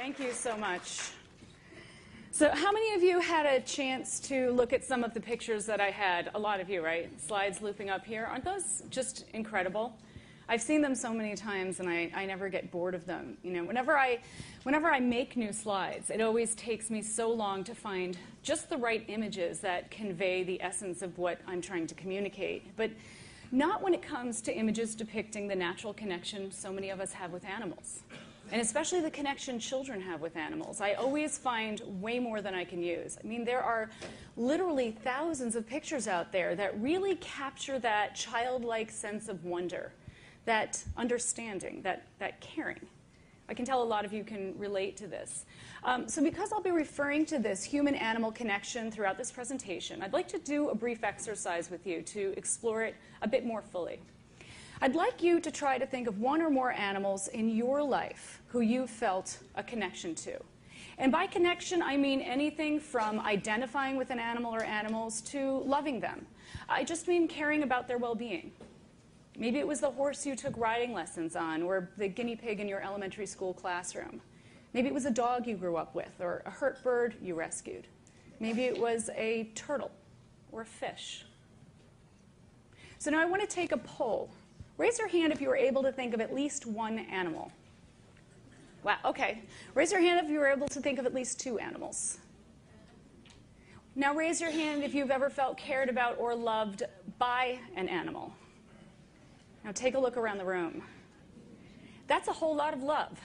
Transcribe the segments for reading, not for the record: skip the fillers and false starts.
Thank you so much. So how many of you had a chance to look at some of the pictures that I had? A lot of you, right? Slides looping up here. Aren't those just incredible? I've seen them so many times, and I never get bored of them. You know, whenever I make new slides, it always takes me so long to find just the right images that convey the essence of what I'm trying to communicate. But not when it comes to images depicting the natural connection so many of us have with animals, and especially the connection children have with animals. I always find way more than I can use. I mean, there are literally thousands of pictures out there that really capture that childlike sense of wonder, that understanding, that caring. I can tell a lot of you can relate to this. So because I'll be referring to this human-animal connection throughout this presentation, I'd like to do a brief exercise with you to explore it a bit more fully. I'd like you to try to think of one or more animals in your life who you felt a connection to. And by connection, I mean anything from identifying with an animal or animals to loving them. I just mean caring about their well-being. Maybe it was the horse you took riding lessons on, or the guinea pig in your elementary school classroom. Maybe it was a dog you grew up with, or a hurt bird you rescued. Maybe it was a turtle or a fish. So now I want to take a poll. Raise your hand if you were able to think of at least one animal. Wow, okay. Raise your hand if you were able to think of at least two animals. Now raise your hand if you've ever felt cared about or loved by an animal. Now take a look around the room. That's a whole lot of love.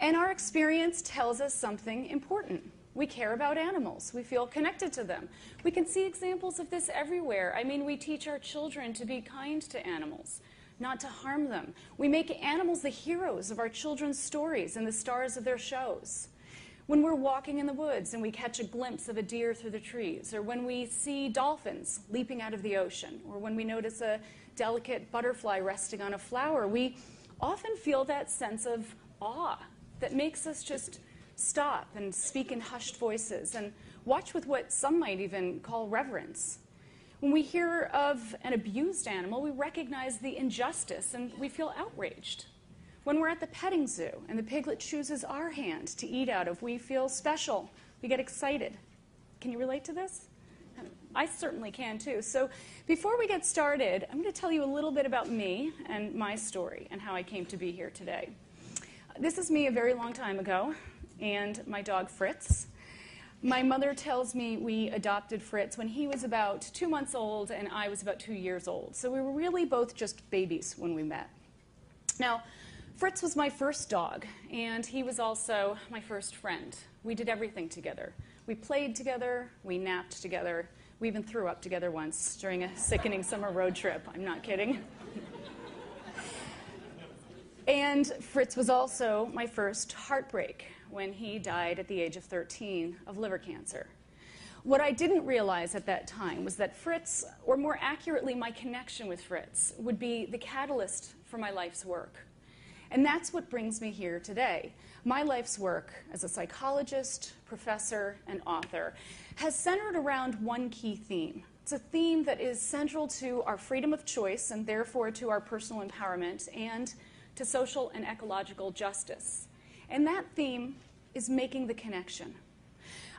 And our experience tells us something important. We care about animals. We feel connected to them. We can see examples of this everywhere. I mean, we teach our children to be kind to animals, not to harm them. We make animals the heroes of our children's stories and the stars of their shows. When we're walking in the woods and we catch a glimpse of a deer through the trees, or when we see dolphins leaping out of the ocean, or when we notice a delicate butterfly resting on a flower, we often feel that sense of awe that makes us just stop and speak in hushed voices and watch with what some might even call reverence. When we hear of an abused animal, we recognize the injustice and we feel outraged. When we're at the petting zoo and the piglet chooses our hand to eat out of, we feel special. We get excited. Can you relate to this? I certainly can too. So before we get started, I'm going to tell you a little bit about me and my story and how I came to be here today. This is me a very long time ago and my dog Fritz. My mother tells me we adopted Fritz when he was about 2 months old and I was about 2 years old. So we were really both just babies when we met. Now, Fritz was my first dog, and he was also my first friend. We did everything together. We played together, we napped together, we even threw up together once during a sickening summer road trip. I'm not kidding. And Fritz was also my first heartbreak when he died at the age of 13 of liver cancer. What I didn't realize at that time was that Fritz, or more accurately, my connection with Fritz, would be the catalyst for my life's work. And that's what brings me here today. My life's work as a psychologist, professor, and author has centered around one key theme. It's a theme that is central to our freedom of choice and therefore to our personal empowerment and to social and ecological justice. And that theme is making the connection.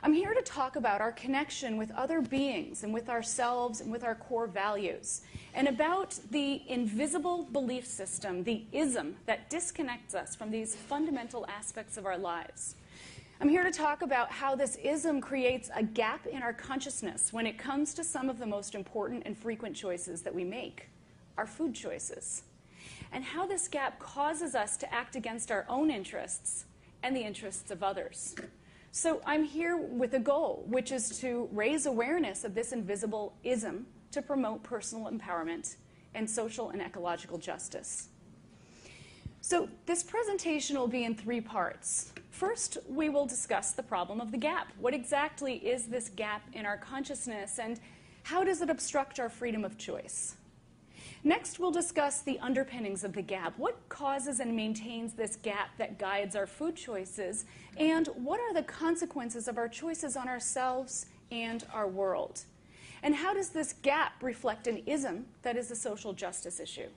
I'm here to talk about our connection with other beings and with ourselves and with our core values, and about the invisible belief system, the ism, that disconnects us from these fundamental aspects of our lives. I'm here to talk about how this ism creates a gap in our consciousness when it comes to some of the most important and frequent choices that we make, our food choices, and how this gap causes us to act against our own interests and the interests of others. So I'm here with a goal, which is to raise awareness of this invisible ism to promote personal empowerment and social and ecological justice. So this presentation will be in 3 parts. First, we will discuss the problem of the gap. What exactly is this gap in our consciousness, and how does it obstruct our freedom of choice? Next, we'll discuss the underpinnings of the gap. What causes and maintains this gap that guides our food choices? And what are the consequences of our choices on ourselves and our world? And how does this gap reflect an ism that is a social justice issue?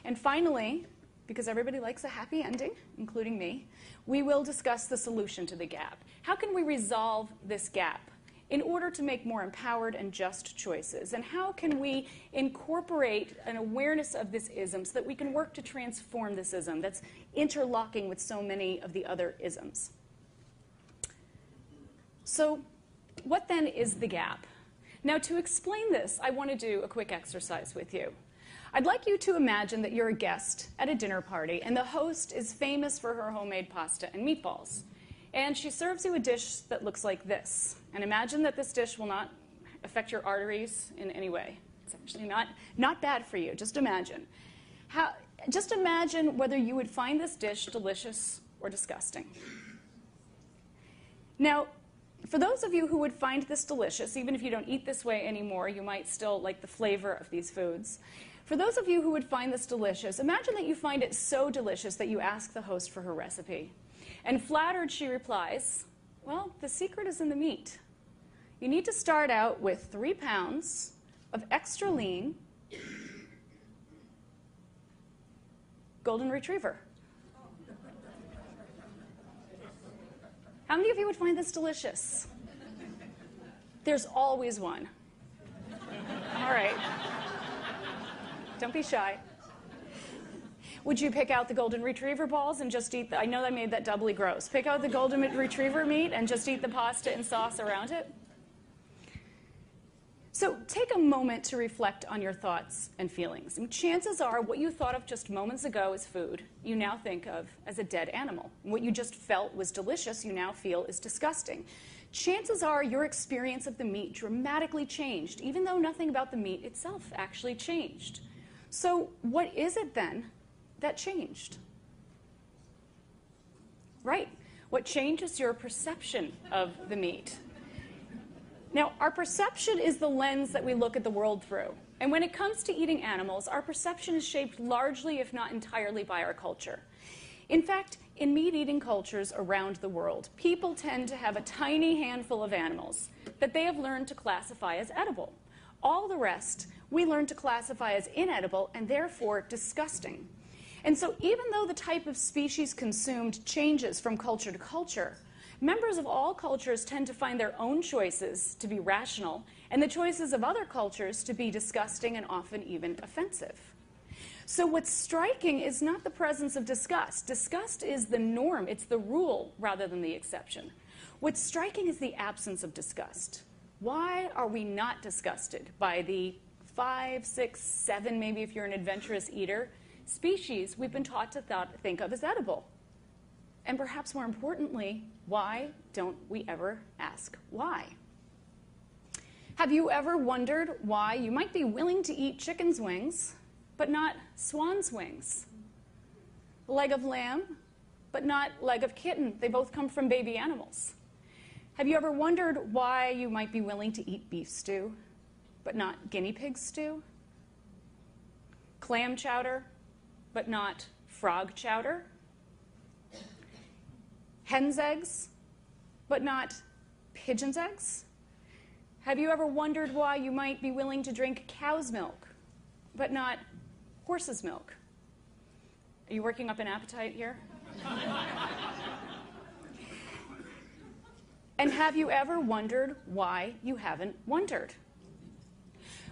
And finally, because everybody likes a happy ending, including me, we will discuss the solution to the gap. How can we resolve this gap in order to make more empowered and just choices? And how can we incorporate an awareness of this ism so that we can work to transform this ism that's interlocking with so many of the other isms? So what then is the gap? Now, to explain this, I want to do a quick exercise with you. I'd like you to imagine that you're a guest at a dinner party, and the host is famous for her homemade pasta and meatballs. And she serves you a dish that looks like this. And imagine that this dish will not affect your arteries in any way. It's actually not bad for you. Just imagine. Just imagine whether you would find this dish delicious or disgusting. Now, for those of you who would find this delicious, even if you don't eat this way anymore, you might still like the flavor of these foods. For those of you who would find this delicious, imagine that you find it so delicious that you ask the host for her recipe. And flattered, she replies, well, the secret is in the meat. You need to start out with 3 pounds of extra lean golden retriever. How many of you would find this delicious? There's always one. All right. Don't be shy. Would you pick out the golden retriever balls and just eat I know I made that doubly gross. Pick out the golden retriever meat and just eat the pasta and sauce around it? So take a moment to reflect on your thoughts and feelings. And chances are what you thought of just moments ago as food, you now think of as a dead animal. And what you just felt was delicious, you now feel is disgusting. Chances are your experience of the meat dramatically changed, even though nothing about the meat itself actually changed. So what is it then that changed? Right. What changes your perception of the meat? Now, our perception is the lens that we look at the world through. And when it comes to eating animals, our perception is shaped largely, if not entirely, by our culture. In fact, in meat-eating cultures around the world, people tend to have a tiny handful of animals that they have learned to classify as edible. All the rest we learn to classify as inedible and therefore disgusting. And so even though the type of species consumed changes from culture to culture, members of all cultures tend to find their own choices to be rational and the choices of other cultures to be disgusting and often even offensive. So what's striking is not the presence of disgust. Disgust is the norm. It's the rule rather than the exception. What's striking is the absence of disgust. Why are we not disgusted by the 5, 6, 7, maybe if you're an adventurous eater, species we've been taught to think of as edible? And perhaps more importantly, why don't we ever ask why? Have you ever wondered why you might be willing to eat chicken's wings, but not swan's wings? Leg of lamb, but not leg of kitten. They both come from baby animals. Have you ever wondered why you might be willing to eat beef stew, but not guinea pig stew? Clam chowder, but not frog chowder? Hen's eggs, but not pigeon's eggs? Have you ever wondered why you might be willing to drink cow's milk, but not horse's milk? Are you working up an appetite here? And have you ever wondered why you haven't wondered?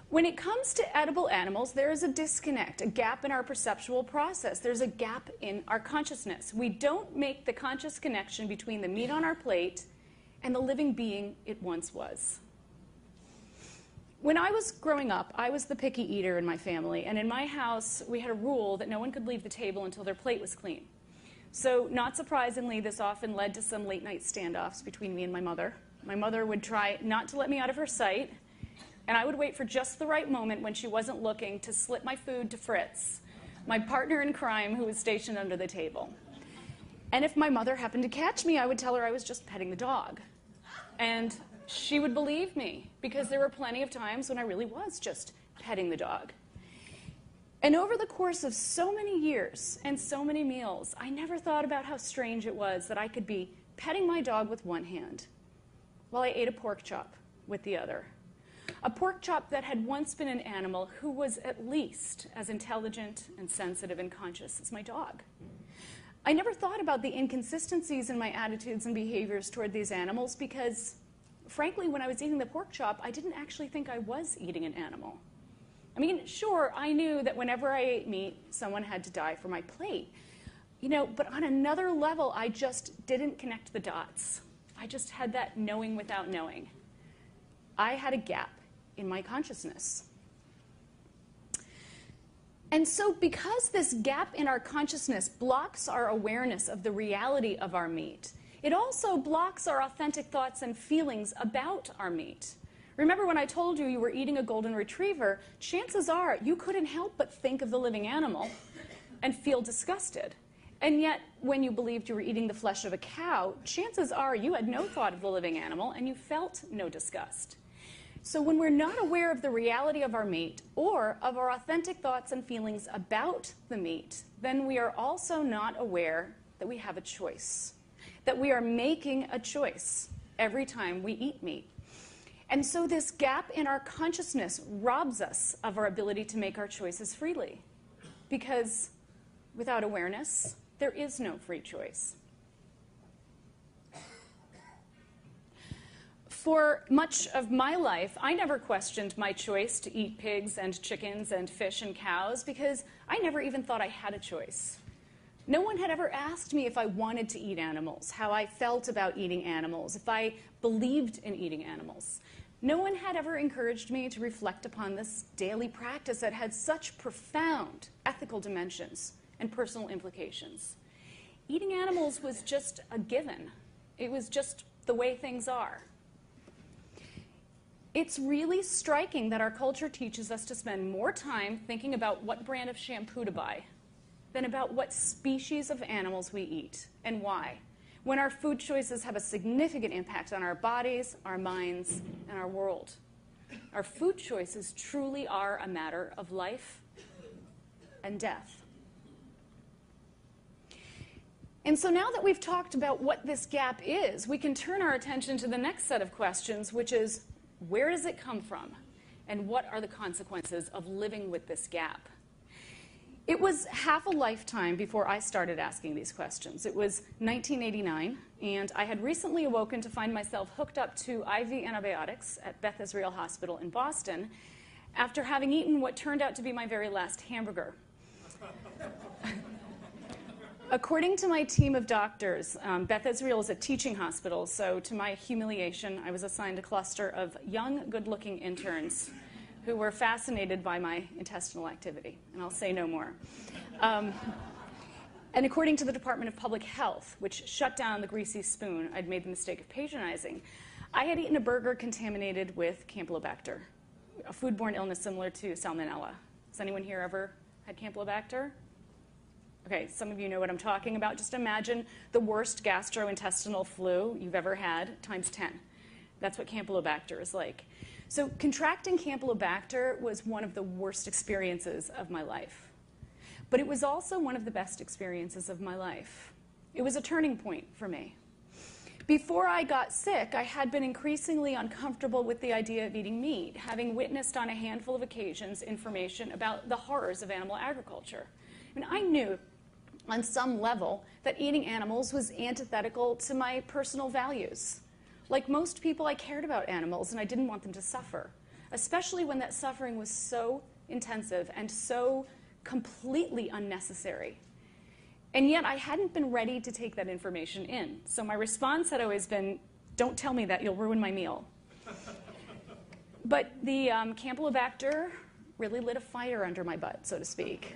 When it comes to edible animals, there is a disconnect, a gap in our perceptual process. There's a gap in our consciousness. We don't make the conscious connection between the meat on our plate and the living being it once was. When I was growing up, I was the picky eater in my family, and in my house, we had a rule that no one could leave the table until their plate was clean. So, not surprisingly, this often led to some late-night standoffs between me and my mother. My mother would try not to let me out of her sight, and I would wait for just the right moment when she wasn't looking to slip my food to Fritz, my partner in crime who was stationed under the table. And if my mother happened to catch me, I would tell her I was just petting the dog. And she would believe me, because there were plenty of times when I really was just petting the dog. And over the course of so many years and so many meals, I never thought about how strange it was that I could be petting my dog with one hand while I ate a pork chop with the other. A pork chop that had once been an animal who was at least as intelligent and sensitive and conscious as my dog. I never thought about the inconsistencies in my attitudes and behaviors toward these animals because, frankly, when I was eating the pork chop, I didn't actually think I was eating an animal. I mean, sure, I knew that whenever I ate meat, someone had to die for my plate. But on another level, I just didn't connect the dots. I just had that knowing without knowing. I had a gap in my consciousness. And so because this gap in our consciousness blocks our awareness of the reality of our meat, it also blocks our authentic thoughts and feelings about our meat. Remember when I told you were eating a golden retriever, chances are you couldn't help but think of the living animal and feel disgusted. And yet, when you believed you were eating the flesh of a cow, chances are you had no thought of the living animal and you felt no disgust. So when we're not aware of the reality of our meat or of our authentic thoughts and feelings about the meat, then we are also not aware that we have a choice, that we are making a choice every time we eat meat. And so this gap in our consciousness robs us of our ability to make our choices freely, because without awareness, there is no free choice. For much of my life, I never questioned my choice to eat pigs and chickens and fish and cows because I never even thought I had a choice. No one had ever asked me if I wanted to eat animals, how I felt about eating animals, if I believed in eating animals. No one had ever encouraged me to reflect upon this daily practice that had such profound ethical dimensions and personal implications. Eating animals was just a given. It was just the way things are. It's really striking that our culture teaches us to spend more time thinking about what brand of shampoo to buy than about what species of animals we eat and why, when our food choices have a significant impact on our bodies, our minds, and our world. Our food choices truly are a matter of life and death. And so now that we've talked about what this gap is, we can turn our attention to the next set of questions, which is, where does it come from? And what are the consequences of living with this gap? It was half a lifetime before I started asking these questions. It was 1989, and I had recently awoken to find myself hooked up to IV antibiotics at Beth Israel Hospital in Boston after having eaten what turned out to be my very last hamburger. According to my team of doctors, Beth Israel is a teaching hospital, so to my humiliation, I was assigned a cluster of young, good-looking interns who were fascinated by my intestinal activity, and I'll say no more. And according to the Department of Public Health, which shut down the greasy spoon I'd made the mistake of patronizing, I had eaten a burger contaminated with Campylobacter, a foodborne illness similar to Salmonella. Has anyone here ever had Campylobacter? Okay, some of you know what I'm talking about. Just imagine the worst gastrointestinal flu you've ever had times 10. That's what Campylobacter is like. So contracting Campylobacter was one of the worst experiences of my life. But it was also one of the best experiences of my life. It was a turning point for me. Before I got sick, I had been increasingly uncomfortable with the idea of eating meat, having witnessed on a handful of occasions information about the horrors of animal agriculture. And I knew on some level that eating animals was antithetical to my personal values. Like most people, I cared about animals and I didn't want them to suffer, especially when that suffering was so intensive and so completely unnecessary. And yet I hadn't been ready to take that information in. So my response had always been, don't tell me that, you'll ruin my meal. But the Campylobacter really lit a fire under my butt, so to speak.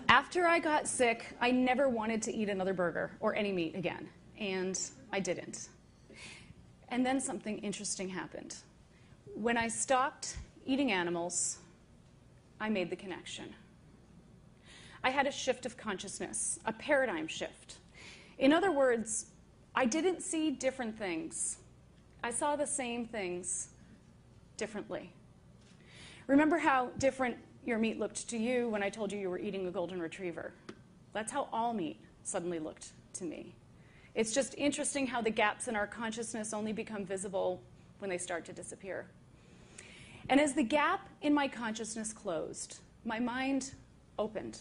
After I got sick, I never wanted to eat another burger or any meat again, and I didn't. And then something interesting happened. When I stopped eating animals, I made the connection. I had a shift of consciousness, a paradigm shift. In other words, I didn't see different things. I saw the same things differently. Remember how different your meat looked to you when I told you you were eating a golden retriever? That's how all meat suddenly looked to me. It's just interesting how the gaps in our consciousness only become visible when they start to disappear. And as the gap in my consciousness closed, my mind opened.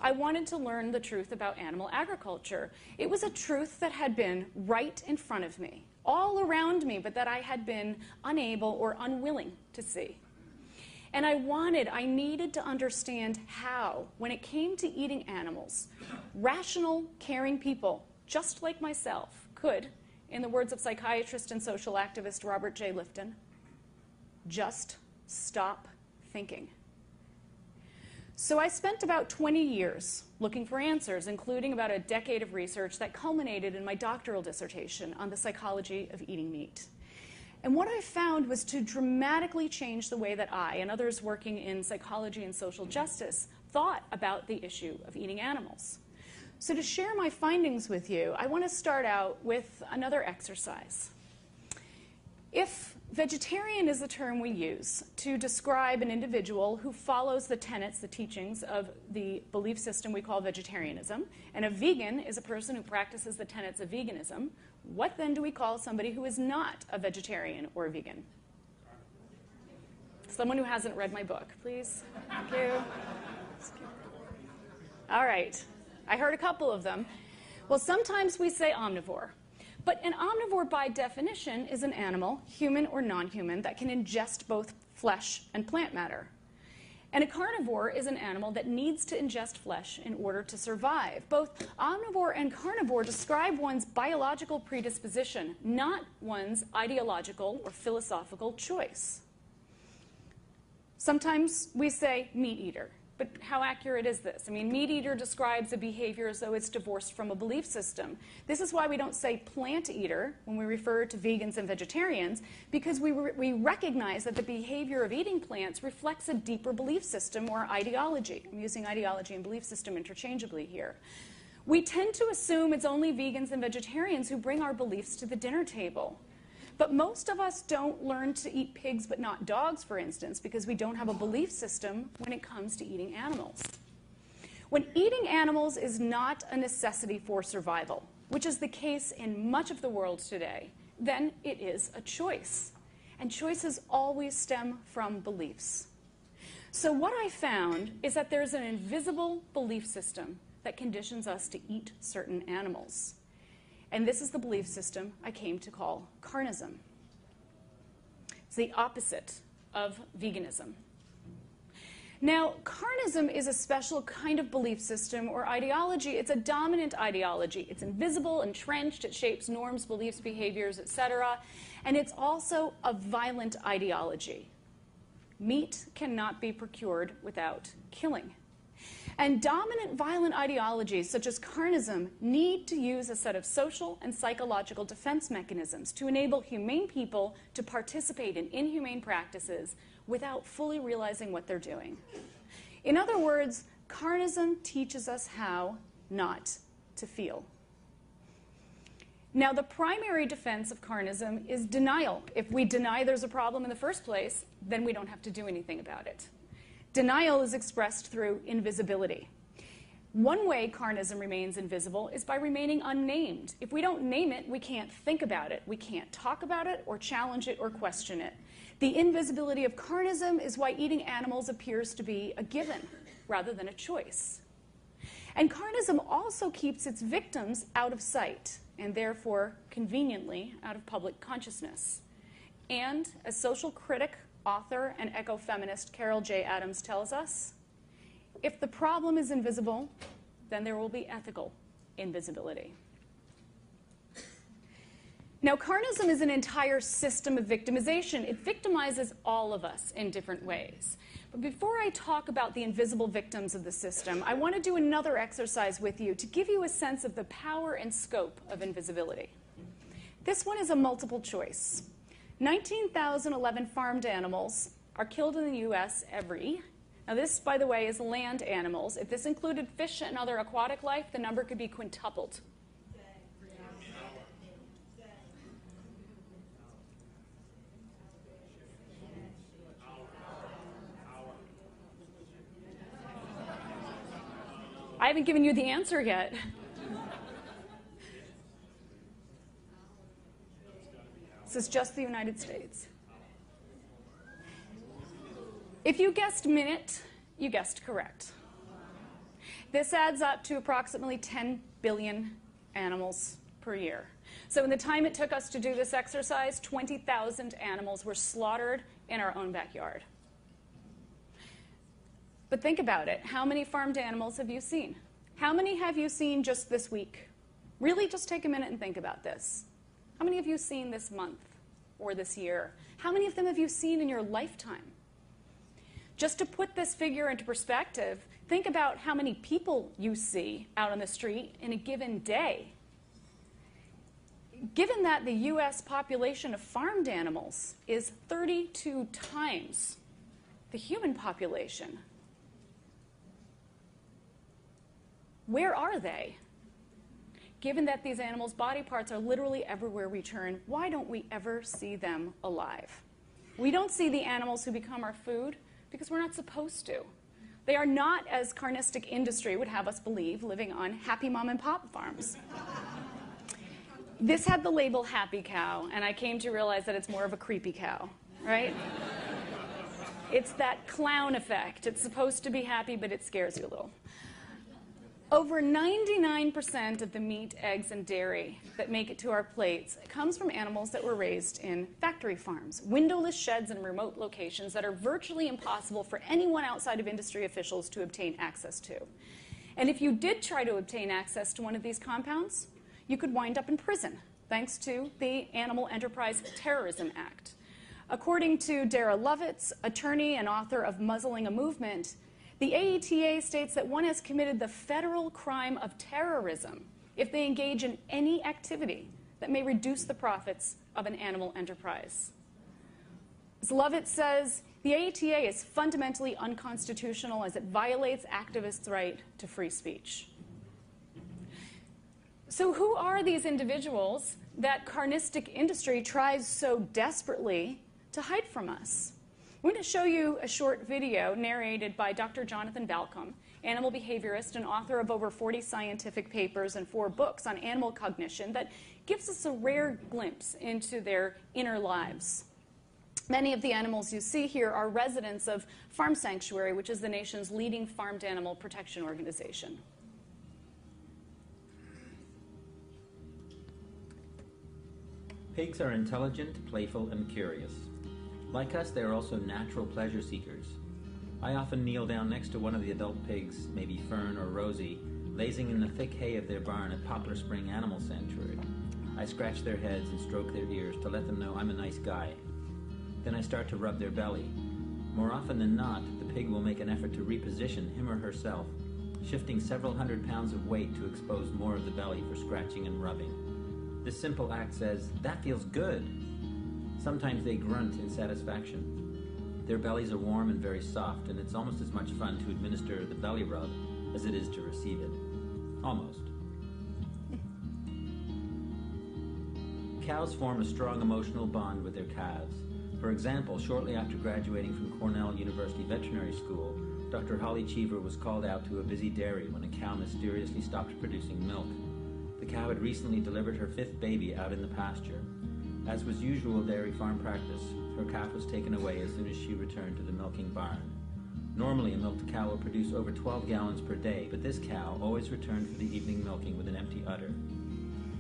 I wanted to learn the truth about animal agriculture. It was a truth that had been right in front of me, all around me, but that I had been unable or unwilling to see. And I needed to understand how, when it came to eating animals, rational, caring people, just like myself, could, in the words of psychiatrist and social activist Robert J. Lifton, just stop thinking. So I spent about 20 years looking for answers, including about a decade of research that culminated in my doctoral dissertation on the psychology of eating meat. And what I found was to dramatically change the way that I and others working in psychology and social justice thought about the issue of eating animals. So to share my findings with you, I want to start out with another exercise. If vegetarian is the term we use to describe an individual who follows the tenets, the teachings of the belief system we call vegetarianism, and a vegan is a person who practices the tenets of veganism, what then do we call somebody who is not a vegetarian or a vegan? Someone who hasn't read my book, please. Thank you. All right. I heard a couple of them. Well, sometimes we say omnivore. But an omnivore, by definition, is an animal, human or non-human, that can ingest both flesh and plant matter. And a carnivore is an animal that needs to ingest flesh in order to survive. Both omnivore and carnivore describe one's biological predisposition, not one's ideological or philosophical choice. Sometimes we say meat eater. But how accurate is this? I mean, meat eater describes a behavior as though it's divorced from a belief system. This is why we don't say plant eater when we refer to vegans and vegetarians, because we recognize that the behavior of eating plants reflects a deeper belief system or ideology. I'm using ideology and belief system interchangeably here. We tend to assume it's only vegans and vegetarians who bring our beliefs to the dinner table. But most of us don't learn to eat pigs but not dogs, for instance, because we don't have a belief system when it comes to eating animals. When eating animals is not a necessity for survival, which is the case in much of the world today, then it is a choice. And choices always stem from beliefs. So what I found is that there's an invisible belief system that conditions us to eat certain animals. And this is the belief system I came to call carnism. It's the opposite of veganism. Now, carnism is a special kind of belief system or ideology. It's a dominant ideology. It's invisible, entrenched. It shapes norms, beliefs, behaviors, etc. And it's also a violent ideology. Meat cannot be procured without killing. And dominant violent ideologies, such as carnism, need to use a set of social and psychological defense mechanisms to enable humane people to participate in inhumane practices without fully realizing what they're doing. In other words, carnism teaches us how not to feel. Now, the primary defense of carnism is denial. If we deny there's a problem in the first place, then we don't have to do anything about it. Denial is expressed through invisibility. One way carnism remains invisible is by remaining unnamed. If we don't name it, we can't think about it. We can't talk about it or challenge it or question it. The invisibility of carnism is why eating animals appears to be a given rather than a choice. And carnism also keeps its victims out of sight and therefore conveniently out of public consciousness. And as social critic, author, and ecofeminist Carol J. Adams tells us, if the problem is invisible, then there will be ethical invisibility. Now, carnism is an entire system of victimization. It victimizes all of us in different ways. But before I talk about the invisible victims of the system, I want to do another exercise with you to give you a sense of the power and scope of invisibility. This one is a multiple choice. 19,011 farmed animals are killed in the U.S. Now this, by the way, is land animals. If this included fish and other aquatic life, the number could be quintupled. I haven't given you the answer yet. This is just the United States. If you guessed minute, you guessed correct. This adds up to approximately 10 billion animals per year. So in the time it took us to do this exercise, 20,000 animals were slaughtered in our own backyard. But think about it. How many farmed animals have you seen? How many have you seen just this week? Really, just take a minute and think about this. How many have you seen this month or this year? How many of them have you seen in your lifetime? Just to put this figure into perspective, think about how many people you see out on the street in a given day. Given that the U.S. population of farmed animals is 32 times the human population, where are they? Given that these animals' body parts are literally everywhere we turn, why don't we ever see them alive? We don't see the animals who become our food because we're not supposed to. They are not, as carnistic industry would have us believe, living on happy mom and pop farms. This had the label happy cow, and I came to realize that it's more of a creepy cow, right? It's that clown effect. It's supposed to be happy, but it scares you a little. Over 99% of the meat, eggs, and dairy that make it to our plates comes from animals that were raised in factory farms, windowless sheds in remote locations that are virtually impossible for anyone outside of industry officials to obtain access to. And if you did try to obtain access to one of these compounds, you could wind up in prison, thanks to the Animal Enterprise Terrorism Act. According to Dara Lovitz, attorney and author of Muzzling a Movement, the AETA states that one has committed the federal crime of terrorism if they engage in any activity that may reduce the profits of an animal enterprise. As Lovitz says, the AETA is fundamentally unconstitutional as it violates activists' right to free speech. So who are these individuals that carnistic industry tries so desperately to hide from us? I'm going to show you a short video narrated by Dr. Jonathan Balcom, animal behaviorist and author of over 40 scientific papers and 4 books on animal cognition that gives us a rare glimpse into their inner lives. Many of the animals you see here are residents of Farm Sanctuary, which is the nation's leading farmed animal protection organization. Pigs are intelligent, playful, and curious. Like us, they are also natural pleasure seekers. I often kneel down next to one of the adult pigs, maybe Fern or Rosie, lazing in the thick hay of their barn at Poplar Spring Animal Sanctuary. I scratch their heads and stroke their ears to let them know I'm a nice guy. Then I start to rub their belly. More often than not, the pig will make an effort to reposition him or herself, shifting several hundred pounds of weight to expose more of the belly for scratching and rubbing. This simple act says, "That feels good." Sometimes they grunt in satisfaction. Their bellies are warm and very soft, and it's almost as much fun to administer the belly rub as it is to receive it. Almost. Cows form a strong emotional bond with their calves. For example, shortly after graduating from Cornell University Veterinary School, Dr. Holly Cheever was called out to a busy dairy when a cow mysteriously stopped producing milk. The cow had recently delivered her 5th baby out in the pasture. As was usual dairy farm practice, her calf was taken away as soon as she returned to the milking barn. Normally, a milked cow will produce over 12 gallons per day, but this cow always returned for the evening milking with an empty udder.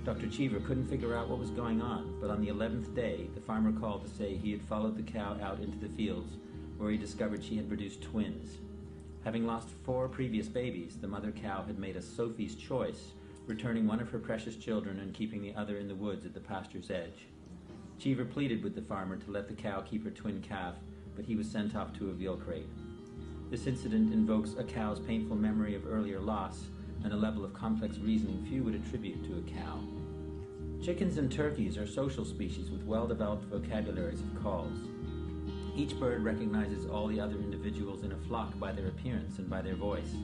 Dr. Cheever couldn't figure out what was going on, but on the 11th day, the farmer called to say he had followed the cow out into the fields, where he discovered she had produced twins. Having lost 4 previous babies, the mother cow had made a Sophie's choice, returning one of her precious children and keeping the other in the woods at the pasture's edge. Cheever pleaded with the farmer to let the cow keep her twin calf, but he was sent off to a veal crate. This incident invokes a cow's painful memory of earlier loss and a level of complex reasoning few would attribute to a cow. Chickens and turkeys are social species with well-developed vocabularies of calls. Each bird recognizes all the other individuals in a flock by their appearance and by their voice.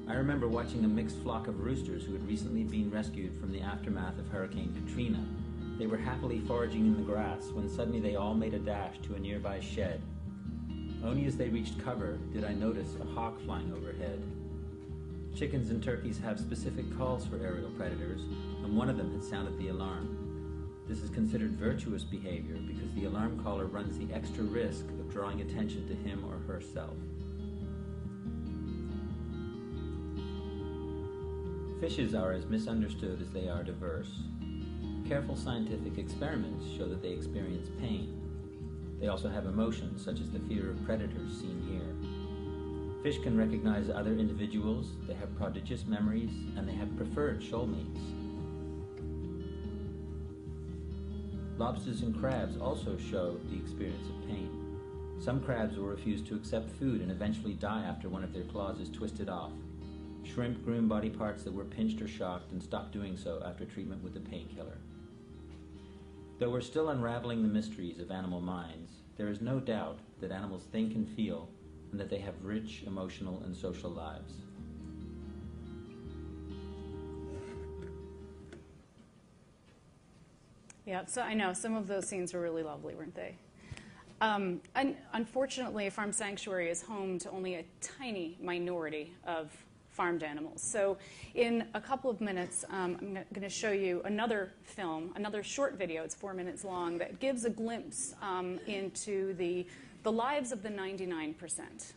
I remember watching a mixed flock of roosters who had recently been rescued from the aftermath of Hurricane Katrina. They were happily foraging in the grass when suddenly they all made a dash to a nearby shed. Only as they reached cover did I notice a hawk flying overhead. Chickens and turkeys have specific calls for aerial predators, and one of them had sounded the alarm. This is considered virtuous behavior because the alarm caller runs the extra risk of drawing attention to him or herself. Fishes are as misunderstood as they are diverse. Careful scientific experiments show that they experience pain. They also have emotions, such as the fear of predators seen here. Fish can recognize other individuals, they have prodigious memories, and they have preferred shoalmates. Lobsters and crabs also show the experience of pain. Some crabs will refuse to accept food and eventually die after one of their claws is twisted off. Shrimp groom body parts that were pinched or shocked and stop doing so after treatment with a painkiller. Though we're still unraveling the mysteries of animal minds, there is no doubt that animals think and feel, and that they have rich emotional and social lives. Yeah, so I know some of those scenes were really lovely, weren't they? Unfortunately, a farm sanctuary is home to only a tiny minority of farmed animals. So in a couple of minutes, I'm going to show you another film, another short video, it's 4 minutes long, that gives a glimpse into the lives of the 99%.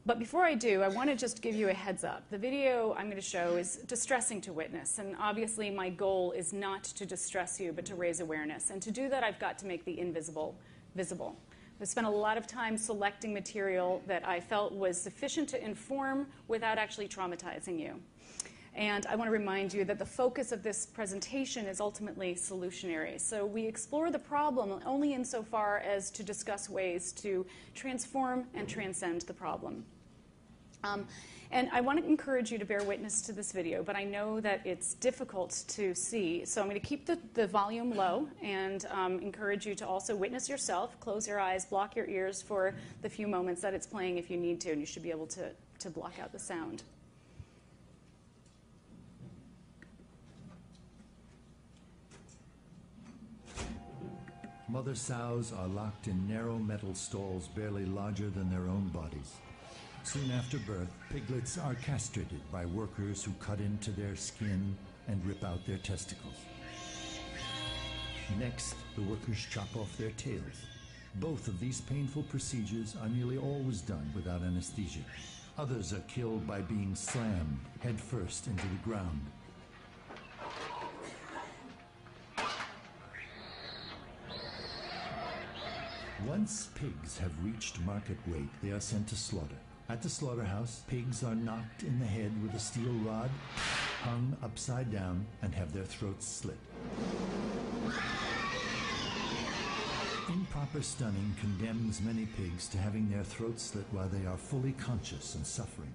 But before I do, I want to just give you a heads up. The video I'm going to show is distressing to witness, and obviously my goal is not to distress you, but to raise awareness. And to do that, I've got to make the invisible visible. I spent a lot of time selecting material that I felt was sufficient to inform without actually traumatizing you. And I want to remind you that the focus of this presentation is ultimately solutionary. So we explore the problem only insofar as to discuss ways to transform and transcend the problem. And I want to encourage you to bear witness to this video, but I know that it's difficult to see. So I'm going to keep the volume low and encourage you to also witness yourself. Close your eyes, block your ears for the few moments that it's playing if you need to, and you should be able to block out the sound. Mother sows are locked in narrow metal stalls barely larger than their own bodies. Soon after birth, piglets are castrated by workers who cut into their skin and rip out their testicles. Next, the workers chop off their tails. Both of these painful procedures are nearly always done without anesthesia. Others are killed by being slammed headfirst into the ground. Once pigs have reached market weight, they are sent to slaughter. At the slaughterhouse, pigs are knocked in the head with a steel rod, hung upside down, and have their throats slit. Improper stunning condemns many pigs to having their throats slit while they are fully conscious and suffering.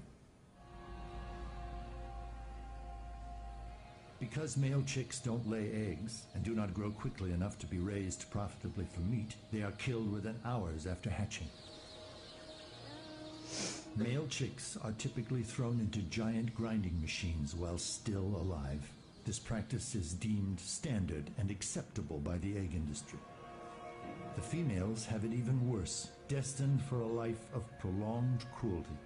Because male chicks don't lay eggs and do not grow quickly enough to be raised profitably for meat, they are killed within hours after hatching. Male chicks are typically thrown into giant grinding machines while still alive. This practice is deemed standard and acceptable by the egg industry. The females have it even worse, destined for a life of prolonged cruelty.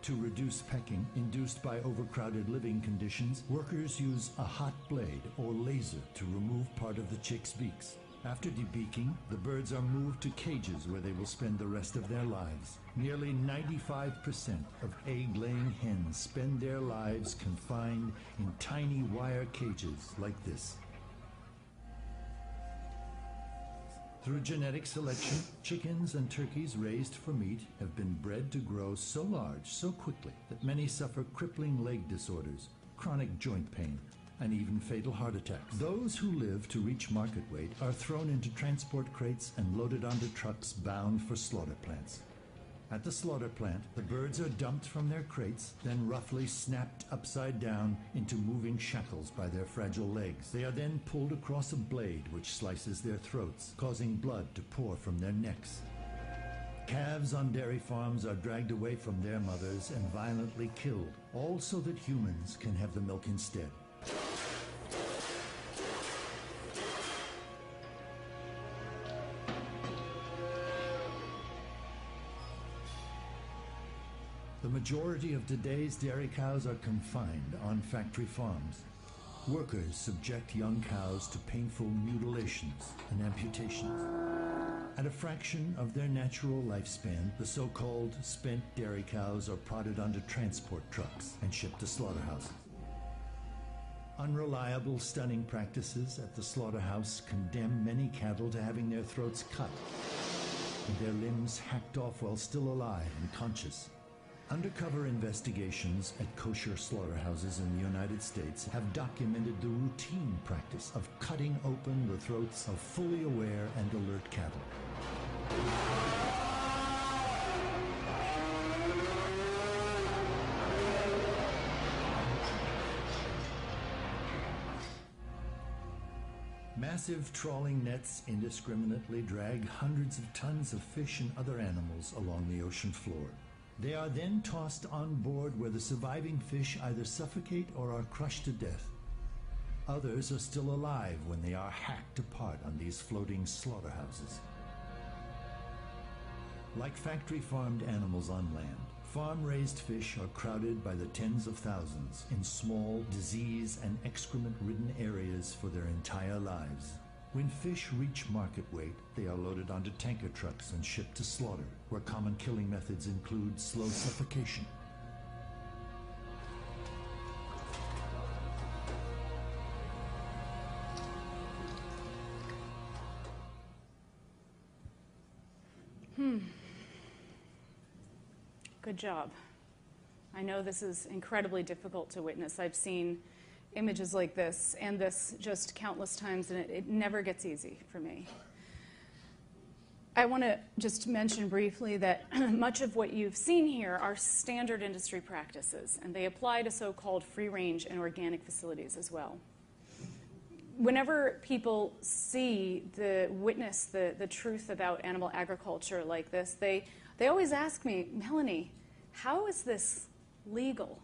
To reduce pecking induced by overcrowded living conditions, workers use a hot blade or laser to remove part of the chick's beaks. After debeaking, the birds are moved to cages where they will spend the rest of their lives. Nearly 95% of egg-laying hens spend their lives confined in tiny wire cages like this. Through genetic selection, chickens and turkeys raised for meat have been bred to grow so large so quickly that many suffer crippling leg disorders, chronic joint pain, and even fatal heart attacks. Those who live to reach market weight are thrown into transport crates and loaded onto trucks bound for slaughter plants. At the slaughter plant, the birds are dumped from their crates, then roughly snapped upside down into moving shackles by their fragile legs. They are then pulled across a blade which slices their throats, causing blood to pour from their necks. Calves on dairy farms are dragged away from their mothers and violently killed, all so that humans can have the milk instead. The majority of today's dairy cows are confined on factory farms. Workers subject young cows to painful mutilations and amputations. At a fraction of their natural lifespan, the so-called spent dairy cows are prodded onto transport trucks and shipped to slaughterhouses. Unreliable stunning practices at the slaughterhouse condemn many cattle to having their throats cut and their limbs hacked off while still alive and conscious. Undercover investigations at kosher slaughterhouses in the United States have documented the routine practice of cutting open the throats of fully aware and alert cattle. Massive trawling nets indiscriminately drag hundreds of tons of fish and other animals along the ocean floor. They are then tossed on board where the surviving fish either suffocate or are crushed to death. Others are still alive when they are hacked apart on these floating slaughterhouses. Like factory-farmed animals on land, farm-raised fish are crowded by the tens of thousands in small, disease- and excrement-ridden areas for their entire lives. When fish reach market weight, they are loaded onto tanker trucks and shipped to slaughter, where common killing methods include slow suffocation. Good job. I know this is incredibly difficult to witness. I've seen images like this and this just countless times, and it never gets easy for me. I want to just mention briefly that much of what you've seen here are standard industry practices, and they apply to so-called free-range and organic facilities as well. Whenever people witness the truth about animal agriculture like this, they always ask me, Melanie, how is this legal?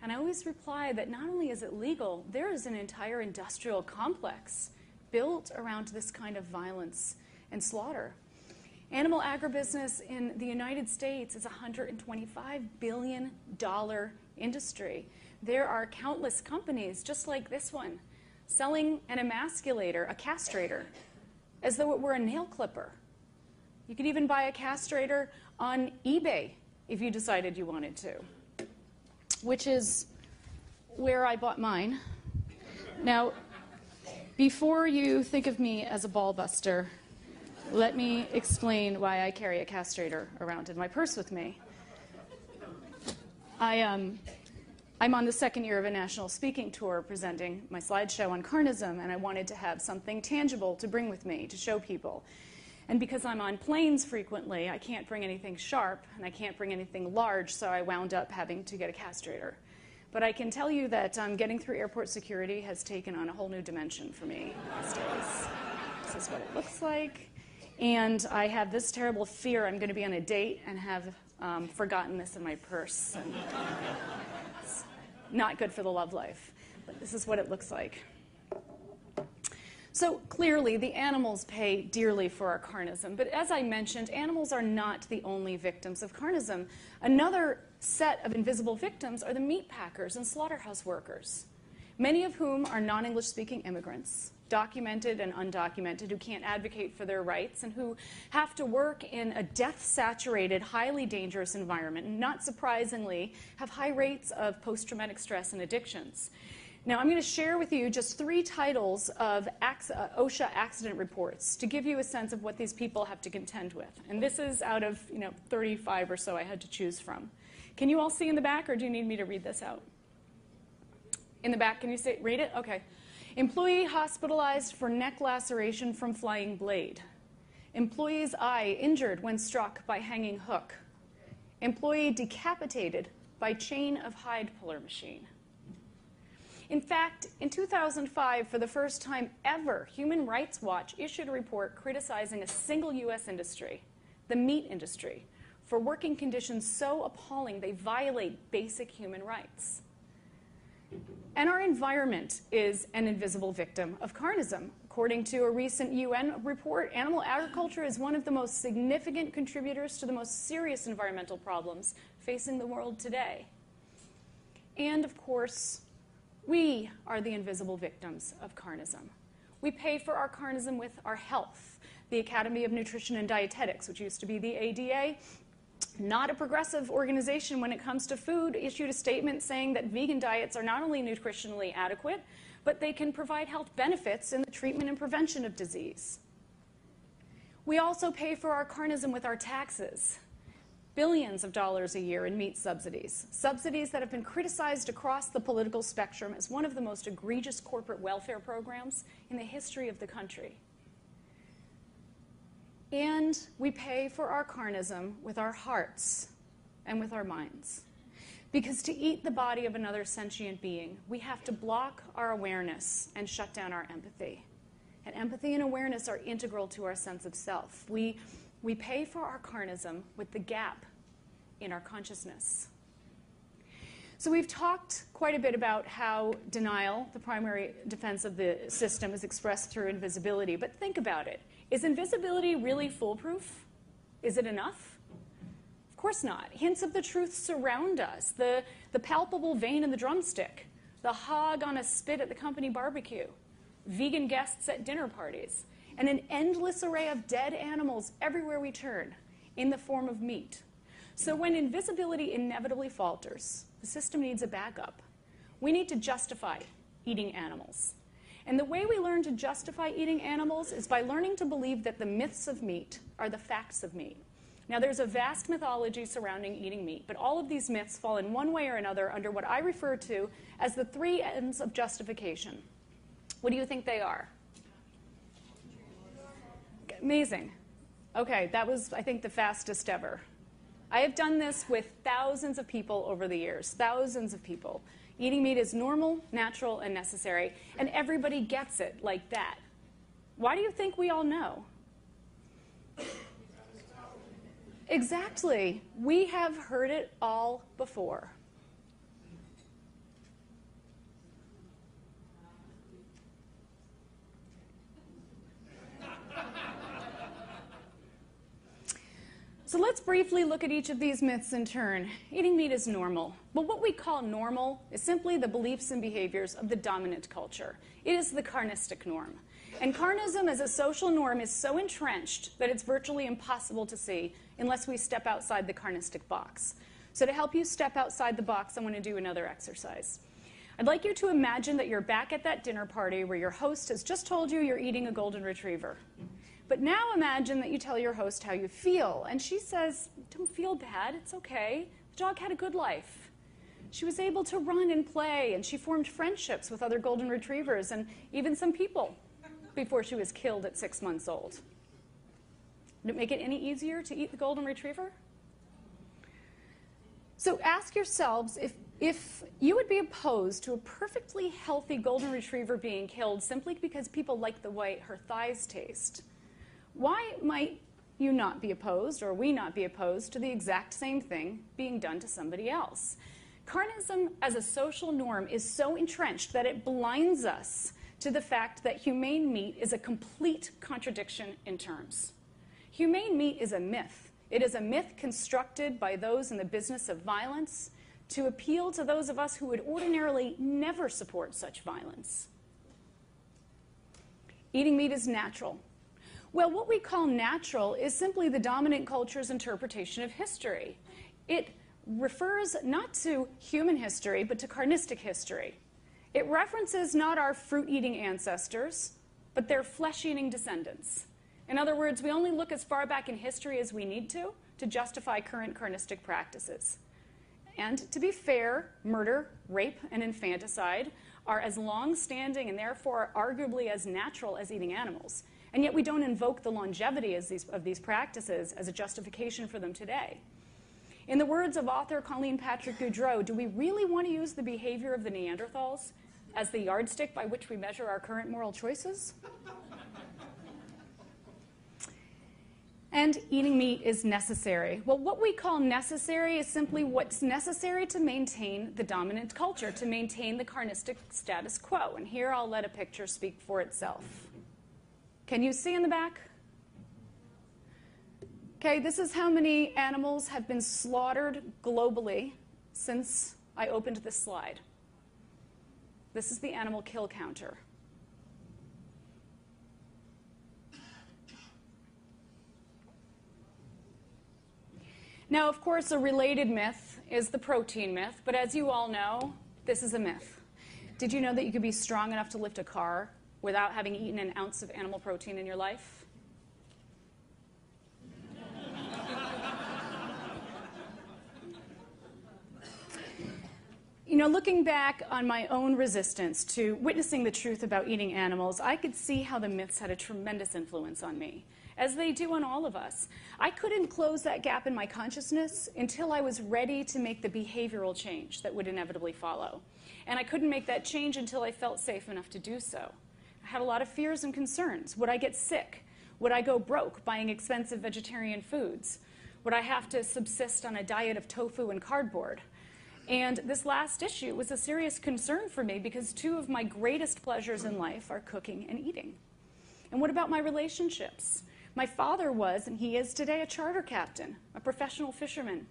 And I always reply that not only is it legal, there is an entire industrial complex built around this kind of violence and slaughter. Animal agribusiness in the United States is a $125 billion industry. There are countless companies, just like this one, selling an emasculator, a castrator, as though it were a nail clipper. You could even buy a castrator on eBay if you decided you wanted to, which is where I bought mine. Now, before you think of me as a ball buster, let me explain why I carry a castrator around in my purse with me. I'm on the second year of a national speaking tour presenting my slideshow on carnism, and I wanted to have something tangible to bring with me to show people. And because I'm on planes frequently, I can't bring anything sharp, and I can't bring anything large, so I wound up having to get a castrator. But I can tell you that getting through airport security has taken on a whole new dimension for me these days. This is what it looks like. And I have this terrible fear I'm going to be on a date and have forgotten this in my purse. And it's not good for the love life, but this is what it looks like. So clearly, the animals pay dearly for our carnism. But as I mentioned, animals are not the only victims of carnism. Another set of invisible victims are the meat packers and slaughterhouse workers, many of whom are non-English speaking immigrants, documented and undocumented, who can't advocate for their rights and who have to work in a death-saturated, highly dangerous environment, and not surprisingly, have high rates of post-traumatic stress and addictions. Now, I'm going to share with you just 3 titles of OSHA accident reports to give you a sense of what these people have to contend with. And this is out of 35 or so I had to choose from. Can you all see in the back, or do you need me to read this out? In the back, can you read it? Okay. Employee hospitalized for neck laceration from flying blade. Employee's eye injured when struck by hanging hook. Employee decapitated by chain of hide puller machine. In fact, in 2005, for the first time ever, Human Rights Watch issued a report criticizing a single U.S. industry, the meat industry, for working conditions so appalling they violate basic human rights. And our environment is an invisible victim of carnism. According to a recent UN report, animal agriculture is one of the most significant contributors to the most serious environmental problems facing the world today. And of course, We are the invisible victims of carnism. We pay for our carnism with our health. The Academy of Nutrition and Dietetics, which used to be the ADA, not a progressive organization when it comes to food, issued a statement saying that vegan diets are not only nutritionally adequate, but they can provide health benefits in the treatment and prevention of disease. We also pay for our carnism with our taxes. Billions of dollars a year in meat subsidies, subsidies that have been criticized across the political spectrum as one of the most egregious corporate welfare programs in the history of the country. And we pay for our carnism with our hearts and with our minds. Because to eat the body of another sentient being, we have to block our awareness and shut down our empathy. And empathy and awareness are integral to our sense of self. We pay for our carnism with the gap in our consciousness. So we've talked quite a bit about how denial, the primary defense of the system, is expressed through invisibility. But think about it. Is invisibility really foolproof? Is it enough? Of course not. Hints of the truth surround us. The palpable vein in the drumstick, the hog on a spit at the company barbecue, vegan guests at dinner parties, and an endless array of dead animals everywhere we turn in the form of meat. So when invisibility inevitably falters, the system needs a backup. We need to justify eating animals. And the way we learn to justify eating animals is by learning to believe that the myths of meat are the facts of meat. Now, there's a vast mythology surrounding eating meat, but all of these myths fall in one way or another under what I refer to as the three ends of justification. What do you think they are? Amazing. Okay, that was, I think, the fastest ever. I have done this with thousands of people over the years, thousands of people. Eating meat is normal, natural, and necessary, and everybody gets it like that. Why do you think we all know? Exactly. We have heard it all before. So let's briefly look at each of these myths in turn. Eating meat is normal. But what we call normal is simply the beliefs and behaviors of the dominant culture. It is the carnistic norm. And carnism as a social norm is so entrenched that it's virtually impossible to see unless we step outside the carnistic box. So to help you step outside the box, I want to do another exercise. I'd like you to imagine that you're back at that dinner party where your host has just told you you're eating a golden retriever. But now imagine that you tell your host how you feel, and she says, "Don't feel bad, it's okay. The dog had a good life. She was able to run and play, and she formed friendships with other golden retrievers and even some people before she was killed at 6 months old." Would it make it any easier to eat the golden retriever? So ask yourselves if you would be opposed to a perfectly healthy golden retriever being killed simply because people like the way her thighs taste. Why might you not be opposed, or we not be opposed, to the exact same thing being done to somebody else? Carnism as a social norm is so entrenched that it blinds us to the fact that humane meat is a complete contradiction in terms. Humane meat is a myth. It is a myth constructed by those in the business of violence to appeal to those of us who would ordinarily never support such violence. Eating meat is natural. Well, what we call natural is simply the dominant culture's interpretation of history. It refers not to human history, but to carnistic history. It references not our fruit-eating ancestors, but their flesh-eating descendants. In other words, we only look as far back in history as we need to justify current carnistic practices. And to be fair, murder, rape, and infanticide are as long-standing and therefore arguably as natural as eating animals. And yet we don't invoke the longevity of these practices as a justification for them today. In the words of author Colleen Patrick Goudreau, do we really want to use the behavior of the Neanderthals as the yardstick by which we measure our current moral choices? And eating meat is necessary. Well, what we call necessary is simply what's necessary to maintain the dominant culture, to maintain the carnistic status quo. And here I'll let a picture speak for itself. Can you see in the back? Okay, this is how many animals have been slaughtered globally since I opened this slide. This is the animal kill counter. Now, of course, a related myth is the protein myth, but as you all know, this is a myth. Did you know that you could be strong enough to lift a car without having eaten an ounce of animal protein in your life? You know, looking back on my own resistance to witnessing the truth about eating animals, I could see how the myths had a tremendous influence on me, as they do on all of us. I couldn't close that gap in my consciousness until I was ready to make the behavioral change that would inevitably follow. And I couldn't make that change until I felt safe enough to do so. I had a lot of fears and concerns. Would I get sick? Would I go broke buying expensive vegetarian foods? Would I have to subsist on a diet of tofu and cardboard? And this last issue was a serious concern for me because two of my greatest pleasures in life are cooking and eating. And what about my relationships? My father was, and he is today, a charter captain, a professional fisherman.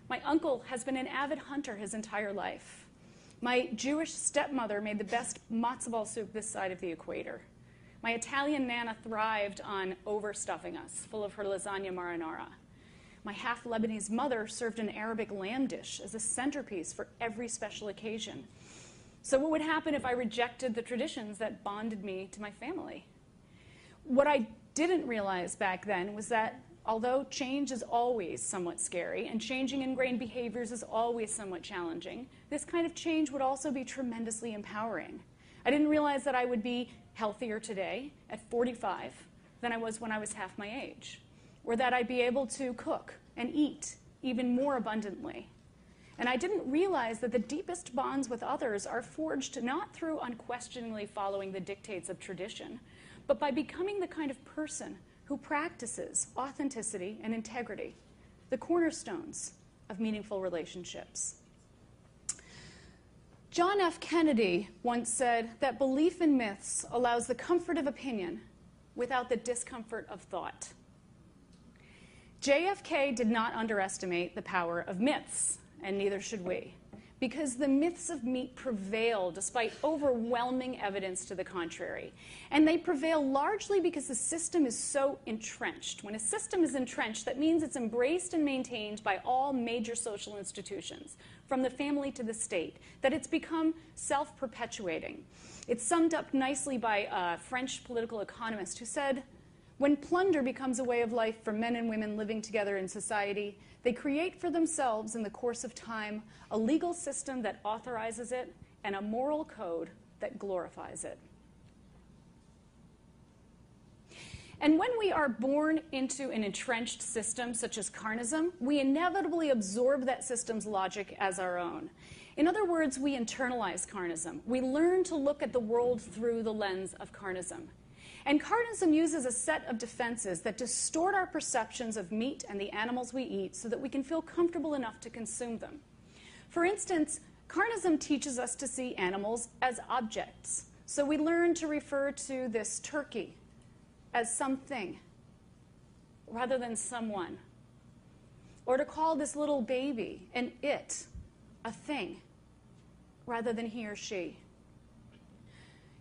My uncle has been an avid hunter his entire life. My Jewish stepmother made the best matzo ball soup this side of the equator. My Italian nana thrived on overstuffing us, full of her lasagna marinara. My half-Lebanese mother served an Arabic lamb dish as a centerpiece for every special occasion. So what would happen if I rejected the traditions that bonded me to my family? What I didn't realize back then was that although change is always somewhat scary and changing ingrained behaviors is always somewhat challenging, this kind of change would also be tremendously empowering. I didn't realize that I would be healthier today at 45 than I was when I was half my age, or that I'd be able to cook and eat even more abundantly. And I didn't realize that the deepest bonds with others are forged not through unquestioningly following the dictates of tradition, but by becoming the kind of person who practices authenticity and integrity, the cornerstones of meaningful relationships. John F. Kennedy once said that belief in myths allows the comfort of opinion without the discomfort of thought. JFK did not underestimate the power of myths, and neither should we, because the myths of meat prevail despite overwhelming evidence to the contrary. And they prevail largely because the system is so entrenched. When a system is entrenched, that means it's embraced and maintained by all major social institutions, from the family to the state, that it's become self-perpetuating. It's summed up nicely by a French political economist who said, "When plunder becomes a way of life for men and women living together in society, they create for themselves in the course of time a legal system that authorizes it and a moral code that glorifies it." And when we are born into an entrenched system such as carnism, we inevitably absorb that system's logic as our own. In other words, we internalize carnism. We learn to look at the world through the lens of carnism. And carnism uses a set of defenses that distort our perceptions of meat and the animals we eat so that we can feel comfortable enough to consume them. For instance, carnism teaches us to see animals as objects. So we learn to refer to this turkey as something rather than someone. Or to call this little baby an it, a thing, rather than he or she.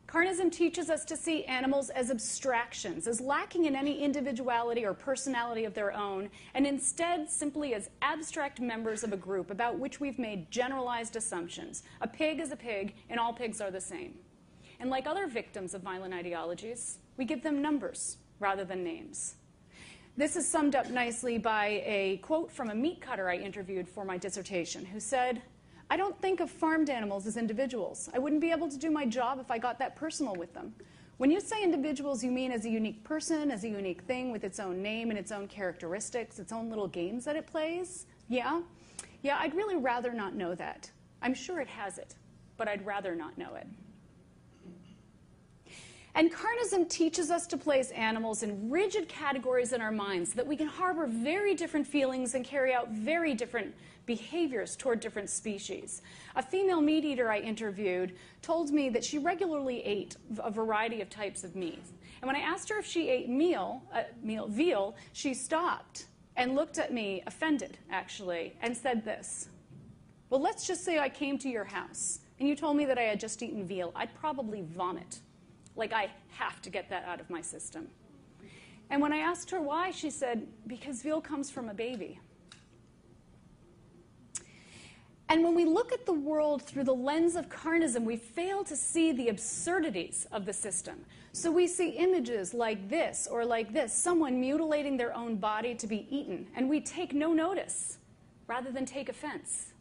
Carnism teaches us to see animals as abstractions, as lacking in any individuality or personality of their own, and instead simply as abstract members of a group about which we've made generalized assumptions. A pig is a pig, and all pigs are the same. And like other victims of violent ideologies, we give them numbers rather than names. This is summed up nicely by a quote from a meat cutter I interviewed for my dissertation, who said, "I don't think of farmed animals as individuals. I wouldn't be able to do my job if I got that personal with them. When you say individuals, you mean as a unique person, as a unique thing with its own name and its own characteristics, its own little games that it plays? Yeah, I'd really rather not know that. I'm sure it has it, but I'd rather not know it." And carnism teaches us to place animals in rigid categories in our minds so that we can harbor very different feelings and carry out very different behaviors toward different species. A female meat eater I interviewed told me that she regularly ate a variety of types of meat. And when I asked her if she ate veal, she stopped and looked at me, offended actually, and said this: "Well, let's just say I came to your house and you told me that I had just eaten veal, I'd probably vomit. Like, I have to get that out of my system. And when I asked her why, she said, because veal comes from a baby. And when we look at the world through the lens of carnism, we fail to see the absurdities of the system. So we see images like this or like this, someone mutilating their own body to be eaten, and we take no notice rather than take offense.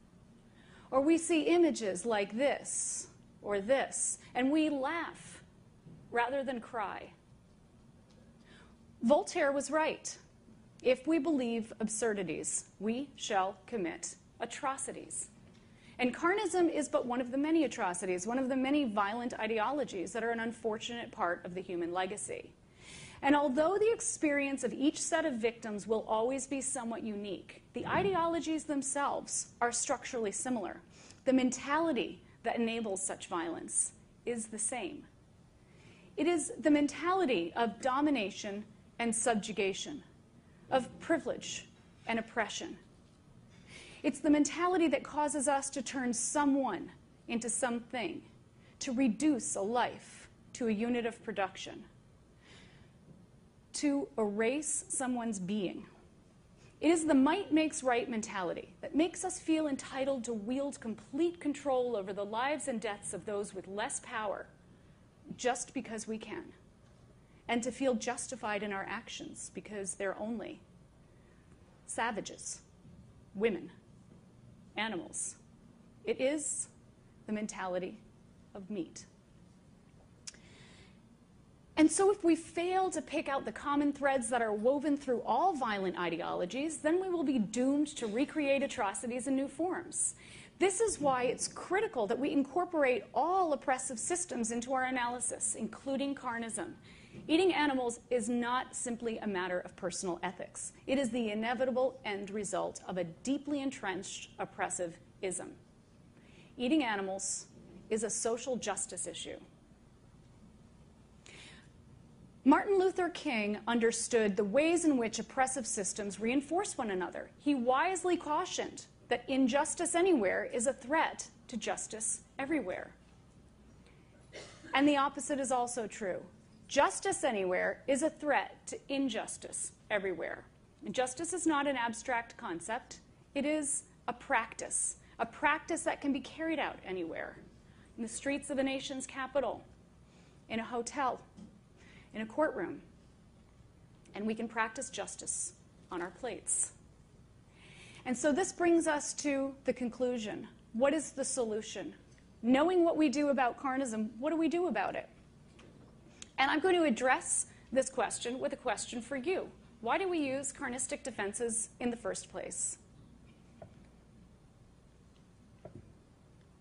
Or we see images like this or this, and we laugh rather than cry. Voltaire was right. If we believe absurdities, we shall commit atrocities. And carnism is but one of the many atrocities, one of the many violent ideologies that are an unfortunate part of the human legacy. And although the experience of each set of victims will always be somewhat unique, the ideologies themselves are structurally similar. The mentality that enables such violence is the same. It is the mentality of domination and subjugation, of privilege and oppression. It's the mentality that causes us to turn someone into something, to reduce a life to a unit of production, to erase someone's being. It is the might makes right mentality that makes us feel entitled to wield complete control over the lives and deaths of those with less power just because we can, and to feel justified in our actions because they're only savages, women, animals. It is the mentality of meat. And so if we fail to pick out the common threads that are woven through all violent ideologies, then we will be doomed to recreate atrocities in new forms. This is why it's critical that we incorporate all oppressive systems into our analysis, including carnism. Eating animals is not simply a matter of personal ethics. It is the inevitable end result of a deeply entrenched oppressive ism. Eating animals is a social justice issue. Martin Luther King understood the ways in which oppressive systems reinforce one another. He wisely cautioned that injustice anywhere is a threat to justice everywhere. And the opposite is also true. Justice anywhere is a threat to injustice everywhere. And justice is not an abstract concept. It is a practice that can be carried out anywhere. In the streets of a nation's capital, in a hotel, in a courtroom. And we can practice justice on our plates. And so this brings us to the conclusion. What is the solution? Knowing what we do about carnism, what do we do about it? And I'm going to address this question with a question for you. Why do we use carnistic defenses in the first place?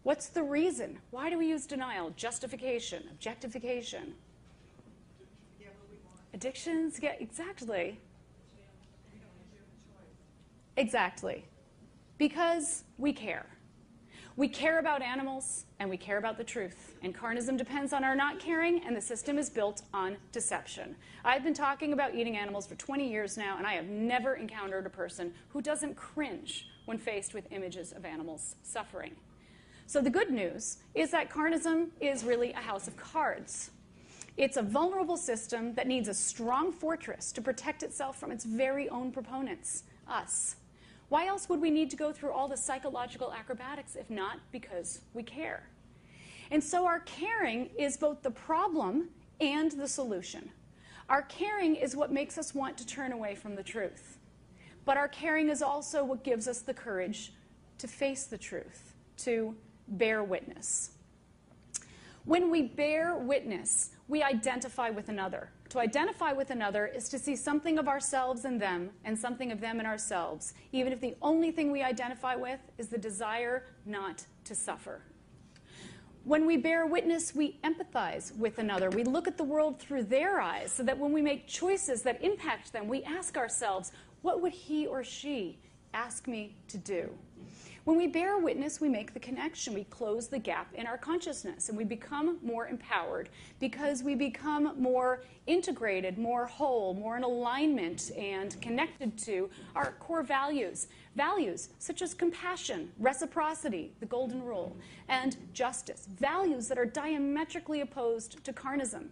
What's the reason? Why do we use denial, justification, objectification? Addictions? Yeah, exactly. Exactly. Because we care. We care about animals, and we care about the truth. And carnism depends on our not caring, and the system is built on deception. I've been talking about eating animals for 20 years now, and I have never encountered a person who doesn't cringe when faced with images of animals suffering. So the good news is that carnism is really a house of cards. It's a vulnerable system that needs a strong fortress to protect itself from its very own proponents, us. Why else would we need to go through all the psychological acrobatics if not because we care? And so our caring is both the problem and the solution. Our caring is what makes us want to turn away from the truth. But our caring is also what gives us the courage to face the truth, to bear witness. When we bear witness, we identify with another. To identify with another is to see something of ourselves in them and something of them in ourselves, even if the only thing we identify with is the desire not to suffer. When we bear witness, we empathize with another. We look at the world through their eyes so that when we make choices that impact them, we ask ourselves, what would he or she ask me to do? When we bear witness, we make the connection. We close the gap in our consciousness, and we become more empowered because we become more integrated, more whole, more in alignment and connected to our core values. Values such as compassion, reciprocity, the golden rule, and justice. Values that are diametrically opposed to carnism.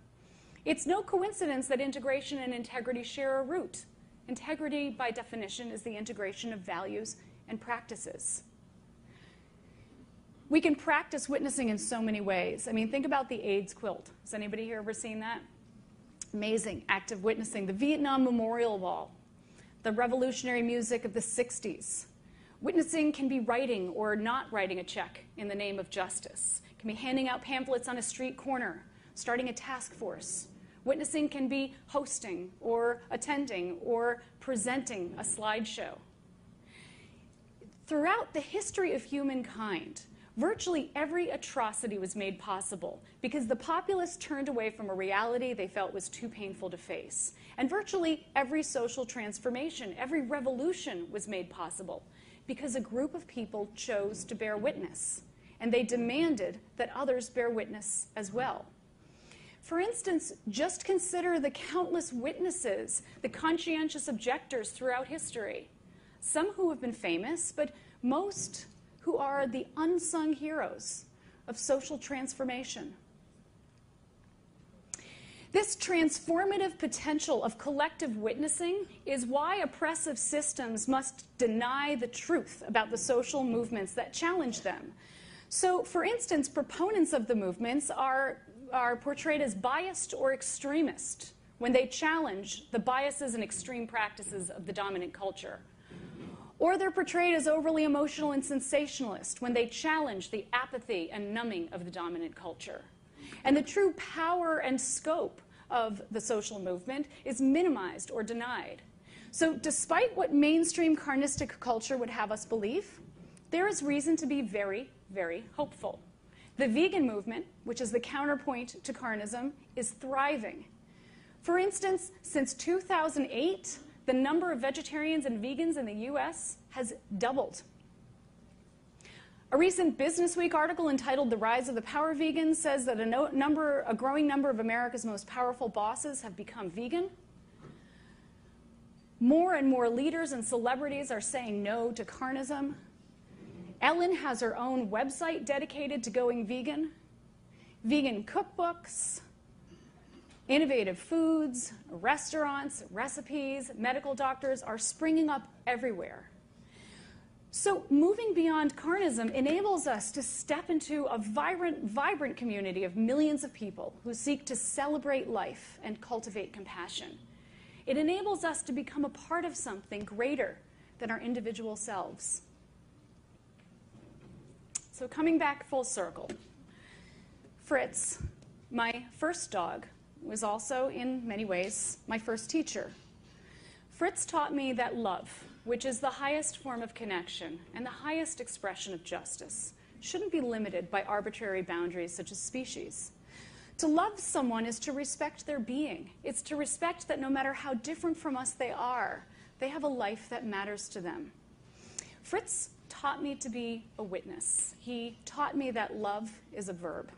It's no coincidence that integration and integrity share a root. Integrity, by definition, is the integration of values and practices. We can practice witnessing in so many ways. I mean, think about the AIDS quilt. Has anybody here ever seen that? Amazing active witnessing. The Vietnam Memorial Wall. The revolutionary music of the 60s. Witnessing can be writing or not writing a check in the name of justice. It can be handing out pamphlets on a street corner, starting a task force. Witnessing can be hosting or attending or presenting a slideshow. Throughout the history of humankind, virtually every atrocity was made possible because the populace turned away from a reality they felt was too painful to face. And virtually every social transformation, every revolution was made possible because a group of people chose to bear witness, and they demanded that others bear witness as well. For instance, just consider the countless witnesses, the conscientious objectors throughout history. Some who have been famous, but most who are the unsung heroes of social transformation. This transformative potential of collective witnessing is why oppressive systems must deny the truth about the social movements that challenge them. So, for instance, proponents of the movements are portrayed as biased or extremist when they challenge the biases and extreme practices of the dominant culture. Or they're portrayed as overly emotional and sensationalist when they challenge the apathy and numbing of the dominant culture. And the true power and scope of the social movement is minimized or denied. So despite what mainstream carnistic culture would have us believe, there is reason to be very, very hopeful. The vegan movement, which is the counterpoint to carnism, is thriving. For instance, since 2008, the number of vegetarians and vegans in the US has doubled. A recent Business Week article entitled "The Rise of the Power Vegans" says that a growing number of America's most powerful bosses have become vegan. More and more leaders and celebrities are saying no to carnism. Ellen has her own website dedicated to going vegan. Vegan cookbooks, innovative foods, restaurants, recipes, medical doctors are springing up everywhere. So moving beyond carnism enables us to step into a vibrant community of millions of people who seek to celebrate life and cultivate compassion. It enables us to become a part of something greater than our individual selves. So coming back full circle, Fritz, my first dog, was also, in many ways, my first teacher. Fritz taught me that love, which is the highest form of connection and the highest expression of justice, shouldn't be limited by arbitrary boundaries such as species. To love someone is to respect their being. It's to respect that no matter how different from us they are, they have a life that matters to them. Fritz taught me to be a witness. He taught me that love is a verb.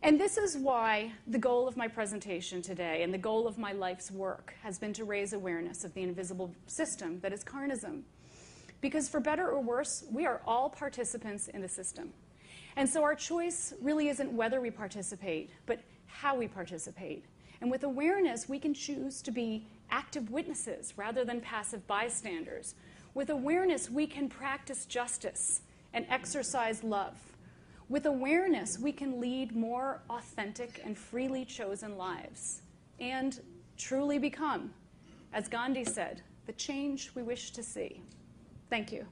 And this is why the goal of my presentation today and the goal of my life's work has been to raise awareness of the invisible system that is carnism. Because for better or worse, we are all participants in the system. And so our choice really isn't whether we participate, but how we participate. And with awareness, we can choose to be active witnesses rather than passive bystanders. With awareness, we can practice justice and exercise love. With awareness, we can lead more authentic and freely chosen lives and truly become, as Gandhi said, the change we wish to see. Thank you.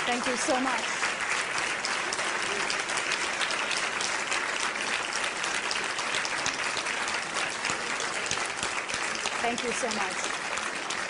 Thank you so much. Thank you so much.